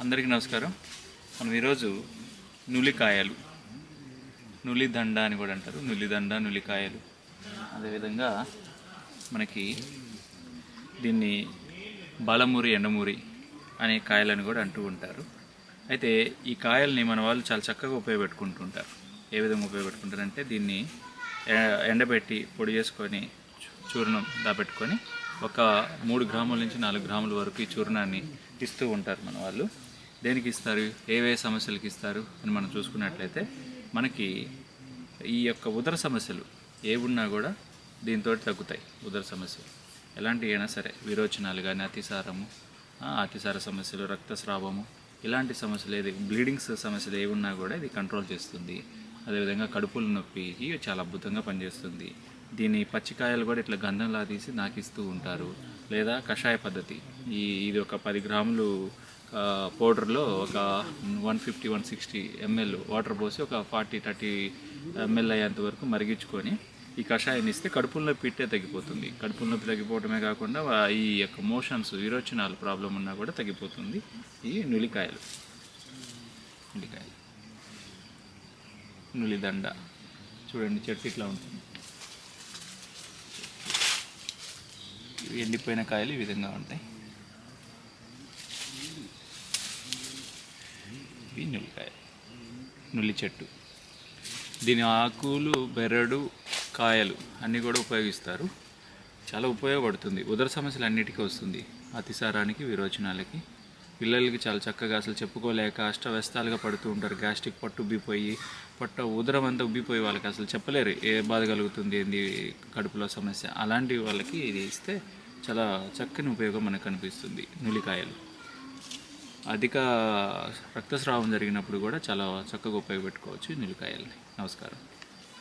అందరికీ నమస్కారం. మనం ఈరోజు నులికాయలు, నులిదండ అని కూడా అంటారు. నులిదండ, నులికాయలు. అదేవిధంగా మనకి దీన్ని బాలమూరి, ఎండమూరి అనే కాయలని కూడా అంటూ ఉంటారు. అయితే ఈ కాయల్ని మన వాళ్ళు చాలా చక్కగా ఉపయోగపెట్టుకుంటుంటారు. ఏ విధంగా ఉపయోగపెట్టుకుంటారంటే దీన్ని ఎండబెట్టి పొడి చేసుకొని చూర్ణం దాపెట్టుకొని ఒక 3 గ్రాముల నుంచి 4 గ్రాముల వరకు ఈ చూర్ణాన్ని ఇస్తూ ఉంటారు మన వాళ్ళు. దేనికి ఇస్తారు, ఏవే సమస్యలకి ఇస్తారు అని మనం చూసుకున్నట్లయితే మనకి ఈ యొక్క ఉదర సమస్యలు ఏ ఉన్నా కూడా దీంతో తగ్గుతాయి. ఉదర సమస్యలు ఎలాంటివి అయినా సరే, విరోచనాలు కానీ, అతిసార సమస్యలు, రక్తస్రావము, ఇలాంటి సమస్యలు, ఏది బ్లీడింగ్స్ సమస్యలు ఏ ఉన్నా కూడా ఇది కంట్రోల్ చేస్తుంది. అదేవిధంగా కడుపుల నొప్పికి చాలా అద్భుతంగా పనిచేస్తుంది. దీని పచ్చికాయలు కూడా ఇట్లా గంధంలా తీసి నాకిస్తూ ఉంటారు. లేదా కషాయ పద్ధతి, ఇది ఒక 10 గ్రాములు పౌడర్లో ఒక 150-160 ml వాటర్ పోసి ఒక 40-30 ml అయ్యేంత వరకు మరిగించుకొని ఈ కషాయాన్ని ఇస్తే కడుపుల నొప్పి ఇట్టే తగ్గిపోతుంది. కడుపుల నొప్పి తగ్గిపోవడమే కాకుండా ఈ యొక్క మోషన్స్, విరోచనాలు ప్రాబ్లం ఉన్నా కూడా తగ్గిపోతుంది. ఈ నులికాయలు, నులిదండ చూడండి, చెట్టు ఇట్లా ఉంటుంది. ఎండిపోయిన కాయలు ఈ విధంగా ఉంటాయి. ఇవి నులికాయ, నులి చెట్టు. దీని ఆకులు, బెరడు, కాయలు అన్నీ కూడా ఉపయోగిస్తారు. చాలా ఉపయోగపడుతుంది. ఉదర సమస్యలు అన్నిటికీ వస్తుంది. అతిసారానికి, విరోచనాలకి, పిల్లలకి చాలా చక్కగా, అసలు చెప్పుకోలేక అష్టవ్యస్తాలుగా పడుతూ ఉంటారు. గ్యాస్ట్రిక్ పట్టు ఉబ్బిపోయి, ఉదరం అంతా ఉబ్బిపోయి వాళ్ళకి అసలు చెప్పలేరు ఏ బాధ కలుగుతుంది, ఏంది కడుపులో సమస్య. అలాంటి వాళ్ళకి ఇది ఇస్తే చాలా చక్కని ఉపయోగం మనకు కనిపిస్తుంది. నులికాయలు అధిక రక్తస్రావం జరిగినప్పుడు కూడా చాలా చక్కగా ఉపయోగపెట్టుకోవచ్చు నులికాయల్ని. నమస్కారం.